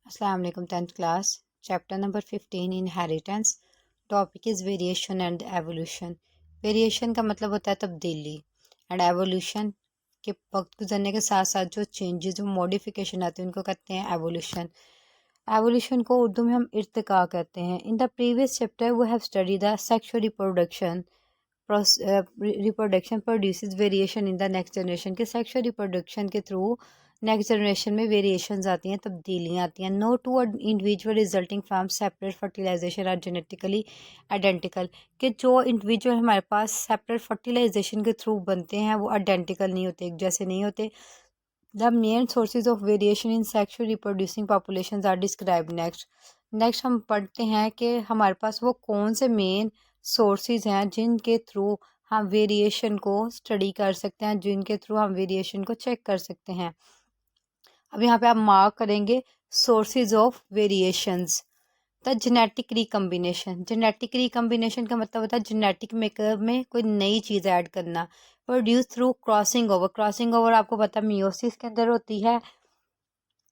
अस्सलाम वालेकुम 10th class chapter number 15 inheritance topic is variation and evolution. Variation का मतलब होता है तब्दीली एंड एवोल्यूशन के वक्त गुजरने के साथ साथ जो चेंजेस जो मॉडिफिकेशन आते हैं उनको कहते हैं एवोल्यूशन। एवोल्यूशन को उर्दू में हम इर्तिका कहते हैं। In the previous chapter we have study the sexual reproduction reproduction produces variation in the next generation के सेक्सुअल रिप्रोडक्शन के थ्रू नेक्स्ट जनरेशन में वेरिएशंस आती हैं, तब्दीलियाँ आती हैं। No two individual resulting from separate fertilisation are genetically identical कि जो इंडिविजुअल हमारे पास सेपरेट फर्टिलाइजेशन के थ्रू बनते हैं वो आइडेंटिकल नहीं होते, एक जैसे नहीं होते। The main sources of variation in sexual reproducing population are describe next हम पढ़ते हैं कि हमारे पास वो कौन से मेन सोर्सेज हैं जिनके थ्रू हम वेरिएशन को स्टडी कर सकते हैं, जिनके थ्रू हम वेरिएशन को चेक कर सकते हैं। अब यहाँ पे आप मार्क करेंगे sources of variations. The genetic recombination, genetic recombination का मतलब होता है जेनेटिक मेकअप में कोई नई चीज़ ऐड करना। Produce through crossing over, crossing over आपको पता है मियोसिस के अंदर होती है,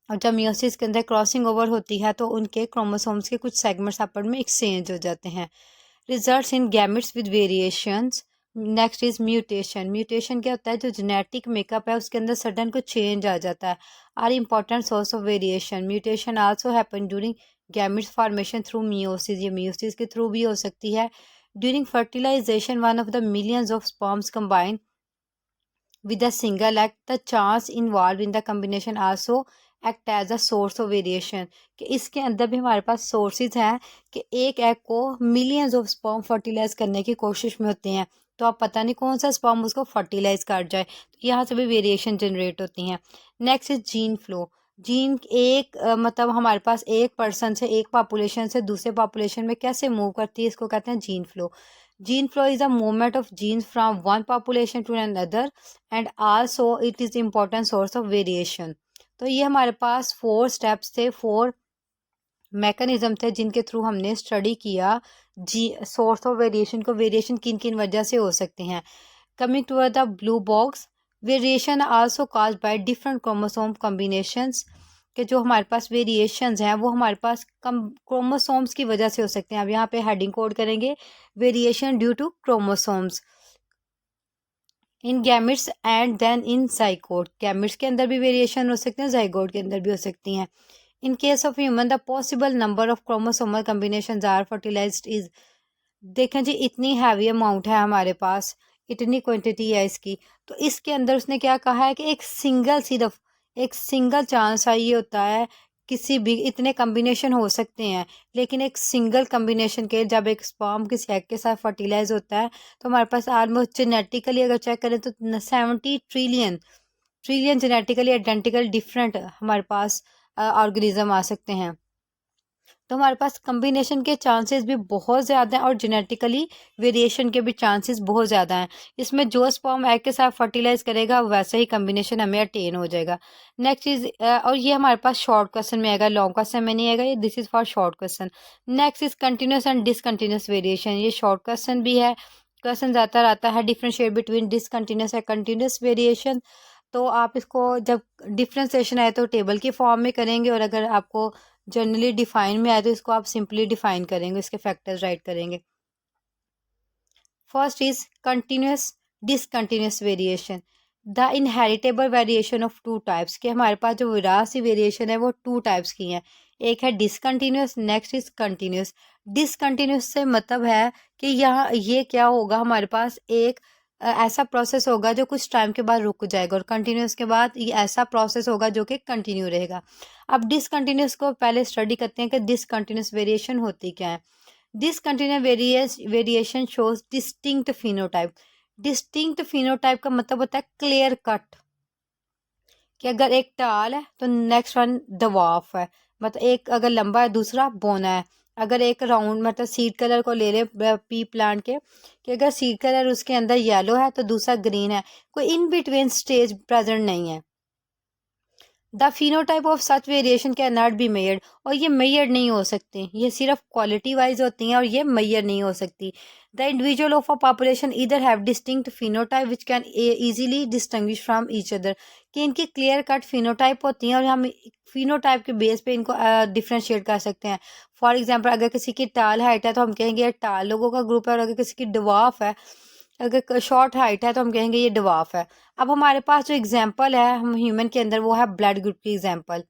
और जब मियोसिस के अंदर क्रॉसिंग ओवर होती है तो उनके क्रोमोसोम्स के कुछ सेगमेंट्स आपस में एक्सचेंज हो जाते हैं। Results in gametes with variations. Next is mutation. Mutation क्या होता है, जो जेनेटिक मेकअप है उसके अंदर सडन को चेंज आ जाता है। Are important source of variation. Mutation also happen during gametes formation through meiosis, ये मियोसिस के थ्रू भी हो सकती है। During fertilization one of the millions of sperms combine with a single act, the chance involved in the combination also act as a source of variation। कि इसके अंदर भी हमारे पास सोर्सेज हैं कि एक एग को मिलियंस ऑफ स्पर्म फर्टिलाइज करने की कोशिश में होते हैं, तो आप पता नहीं कौन सा स्पर्म उसको फर्टिलाइज कर जाए, तो यहाँ से भी वेरिएशन जनरेट होती हैं। Next is gene flow. Gene एक मतलब हमारे पास एक पर्सन से, एक पॉपुलेशन से दूसरे पॉपुलेशन में कैसे मूव करती है, इसको कहते हैं gene flow. Gene flow is a movement of genes from one population to another and also it is important source of variation। तो ये हमारे पास 4 स्टेप्स थे, 4 मैकेनिज्म थे जिनके थ्रू हमने स्टडी किया जी सोर्स ऑफ वेरिएशन को, वेरिएशन किन किन वजह से हो सकते हैं। Coming to the blue box, variation also caused by different chromosome combinations के जो हमारे पास वेरिएशंस हैं वो हमारे पास कम क्रोमोसोम्स की वजह से हो सकते हैं। अब यहाँ पे हेडिंग कोड करेंगे variation due to chromosomes in gametes and then in zygote. Gametes के अंदर भी वेरिएशन हो सकते हैं, जाइगोट के अंदर भी हो सकती हैं। In case of human the possible number of chromosomal combinations are fertilized is, देखें जी इतनी हैवी अमाउंट है हमारे पास, इतनी क्वांटिटी है इसकी, तो इसके अंदर उसने क्या कहा है कि एक सिंगल, सिर्फ एक सिंगल चांस ये होता है, किसी भी इतने कम्बिनेशन हो सकते हैं लेकिन एक सिंगल कम्बिनेशन के जब एक स्पर्म किसी एग के साथ फर्टिलाइज होता है तो हमारे पास ऑलमोस्ट जेनेटिकली अगर चेक करें तो 70 trillion trillion genetically identical different हमारे पास ऑर्गेनिज्म आ सकते हैं। तो हमारे पास कम्बिनेशन के चांसेस भी बहुत ज़्यादा हैं और जेनेटिकली वेरिएशन के भी चांसेस बहुत ज़्यादा हैं। इसमें जो स्पर्म एग के साथ फर्टिलाइज करेगा वैसे ही कम्बिनेशन हमें अटेन हो जाएगा। नेक्स्ट इज और ये हमारे पास शॉर्ट क्वेश्चन में आएगा, लॉन्ग क्वेश्चन में नहीं आएगा, ये this is for short question. Next is continuous and discontinuous variation, ये शॉर्ट क्वेश्चन भी है, क्वेश्चन ज़्यादातर आता है differentiate between discontinuous and continuous variation. तो आप इसको जब डिफ्रेंसिएशन आए तो टेबल के फॉर्म में करेंगे, और अगर आपको जनरली डिफाइन में आए तो इसको आप सिंपली डिफाइन करेंगे, इसके फैक्टर्स राइट करेंगे। First is continuous discontinuous variation. The inheritable variation of 2 types, के हमारे पास जो विरासी वेरिएशन है वो 2 टाइप्स की हैं। एक है discontinuous, next is continuous. Discontinuous से मतलब है कि यहाँ ये क्या होगा, हमारे पास एक ऐसा प्रोसेस होगा जो कुछ टाइम के बाद रुक जाएगा, और कंटिन्यूस के बाद ये ऐसा प्रोसेस होगा जो कि कंटिन्यू रहेगा। अब डिसकंटिन्यूस को पहले स्टडी करते हैं कि डिसकंटिन्यूस वेरिएशन होती क्या है। Discontinuous variation shows distinct phenotype. Distinct phenotype का मतलब होता है क्लियर कट, कि अगर एक टाल है तो नेक्स्ट वन दवाफ है, मतलब एक अगर लंबा है दूसरा बोना है। अगर एक राउंड मतलब सीड कलर को ले ले पी प्लांट के, कि अगर सीड कलर उसके अंदर येलो है तो दूसरा ग्रीन है, कोई इन बिटवीन स्टेज प्रेजेंट नहीं है। The phenotype of such variation can not be measured, और ये मेयर नहीं हो सकते, ये सिर्फ क्वालिटी वाइज होती हैं और ये मेयर नहीं हो सकती। The individual of a population either have distinct phenotype which can easily distinguish from each other, कि इनकी क्लियर कट फिनोटाइप होती हैं और हम फिनोटाइप के बेस पे इनको डिफ्रेंशिएट कर सकते हैं। फॉर एग्जांपल अगर किसी की टाल हाइट है तो हम कहेंगे ये टाल लोगों का ग्रुप है, और अगर किसी की डवाफ है, अगर शॉर्ट हाइट है तो हम कहेंगे ये डवाफ है। अब हमारे पास जो एग्जांपल है हम ह्यूमन के अंदर, वो है ब्लड ग्रुप की एग्जांपल।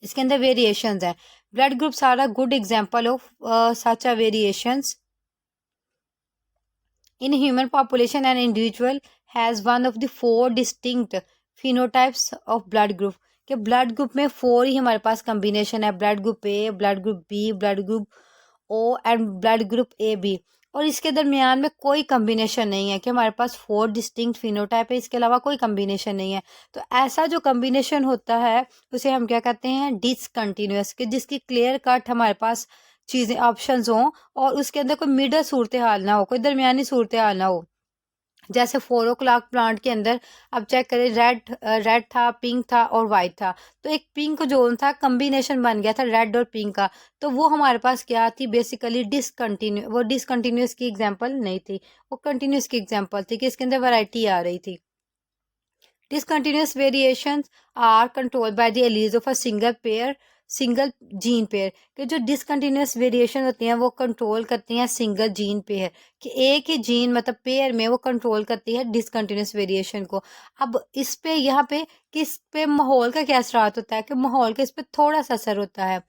इसके अंदर वेरिएशंस हैं। Blood groups are a good example of such a variations in human population and individual has one of the 4 distinct phenotypes of blood group, कि ब्लड ग्रुप में 4 ही हमारे पास कम्बिनेशन है, blood group A, blood group B, blood group O and blood group A B, और इसके दरमियान में कोई कम्बिनेशन नहीं है, कि हमारे पास 4 डिस्टिंक्ट फिनोटाइप है, इसके अलावा कोई कम्बिनेशन नहीं है। तो ऐसा जो कम्बिनेशन होता है उसे हम क्या कहते हैं, डिसकंटिन्यूअस, कि जिसकी क्लियर कट हमारे पास चीज़ें ऑप्शंस हों और उसके अंदर कोई मिडल सूरत हाल ना हो, कोई दरमियानी सूरत हाल ना हो। जैसे 4 ओ क्लॉक प्लांट के अंदर अब चेक करें, रेड था, पिंक था और वाइट था, तो एक पिंक जोन था, कम्बिनेशन बन गया था रेड और पिंक का, तो वो हमारे पास क्या थी, बेसिकली डिसकंटिन्यू, वो डिसकंटिन्यूस की एग्जांपल नहीं थी, वो कंटिन्यूस की एग्जांपल थी कि इसके अंदर वैरायटी आ रही थी। Discontinuous variations are controlled by the alleles of a single gene pair, कि जो डिसकंटिन्यूस वेरिएशन होती हैं वो कंट्रोल करती हैं सिंगल जीन पेयर, कि एक ही जीन मतलब पेयर में वो कंट्रोल करती है डिसकंटिन्यूस वेरिएशन को। अब इस पे यहाँ पे किस पे माहौल का क्या असरात होता है, कि माहौल का इस पे थोड़ा सा असर होता है।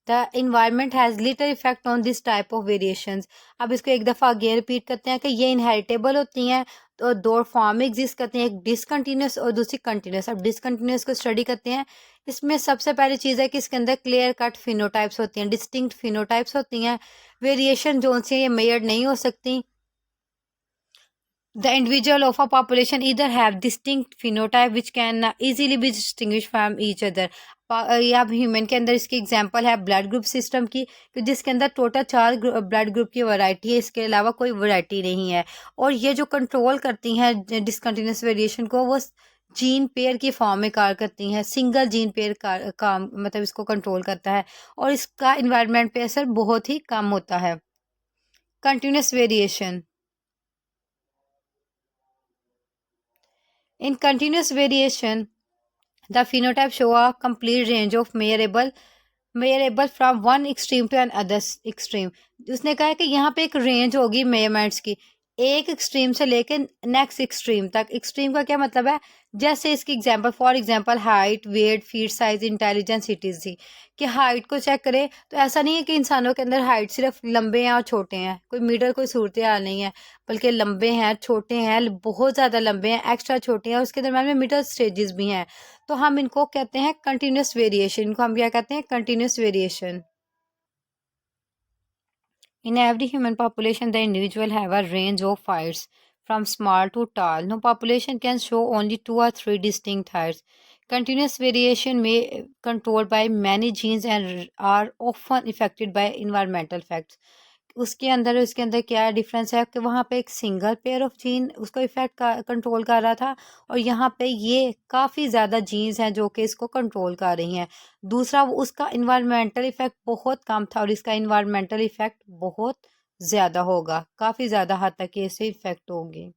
The environment has little effect on this type of variations. अब इसको एक दफ़ा अगेन रिपीट करते हैं कि ये इनहेरिटेबल होती हैं, तो 2 फॉर्म में एग्जिस्ट करते हैं, एक डिसकंटिन्यूस और दूसरी कंटिन्यूस। अब डिसकंटिन्यूस को स्टडी करते हैं। इसमें सबसे पहली चीज़ है कि इसके अंदर क्लियर कट फिनोटाइप्स होती हैं, डिस्टिंक्ट फिनोटाइप्स होती हैं। वेरिएशन जो सी हैं ये मेजर नहीं हो सकती। The individual of a population either have distinct phenotype which can easily be distinguished from each other. या ह्यूमन के अंदर इसकी एग्जांपल है ब्लड ग्रुप सिस्टम की, कि जिसके अंदर टोटल 4 ब्लड ग्रुप की वैरायटी है, इसके अलावा कोई वैरायटी नहीं है। और ये जो कंट्रोल करती हैं डिसकंटिन्यूस वेरिएशन को, वो जीन पेयर की फॉर्म में कार्य करती हैं, सिंगल जीन पेयर काम मतलब इसको कंट्रोल करता है, और इसका इन्वायरमेंट पे असर बहुत ही कम होता है। Continuous variation In continuous variation, the phenotype show a complete range of measurable from one extreme to another extreme. उसने कहा है कि यहाँ पे एक रेंज होगी मेजरमेंट्स की, एक एक्सट्रीम से लेके नेक्स्ट एक्सट्रीम तक। एक्सट्रीम का क्या मतलब है, जैसे इसकी example for example height, weight, feet size, intelligence, इटीजी, कि हाइट को चेक करें तो ऐसा नहीं है कि इंसानों के अंदर हाइट सिर्फ लंबे हैं और छोटे हैं, कोई मिडल कोई सूरत हाल नहीं है, बल्कि लंबे हैं, छोटे हैं, बहुत ज़्यादा लंबे हैं, एक्स्ट्रा छोटे हैं, उसके दरम्यान में मिडल स्टेजेस भी हैं। तो हम इनको कहते हैं कंटिन्यूस वेरिएशन। इनको हम क्या कहते हैं, continuous variation. In every human population, the individual have a range of heights from small to tall. No population can show only 2 or 3 distinct heights. Continuous variation may controlled by many genes and are often affected by environmental factors. उसके अंदर उसके अंदर क्या difference है कि वहाँ पे एक सिंगल पेयर ऑफ जीन उसको इफेक्ट कंट्रोल कर रहा था, और यहाँ पे ये काफ़ी ज़्यादा जीन्स हैं जो कि इसको कंट्रोल कर रही हैं। दूसरा वो उसका इन्वायरमेंटल इफेक्ट बहुत कम था, और इसका इन्वायरमेंटल इफेक्ट बहुत ज़्यादा होगा, काफ़ी ज़्यादा हद तक ये इससे इफेक्ट होंगे।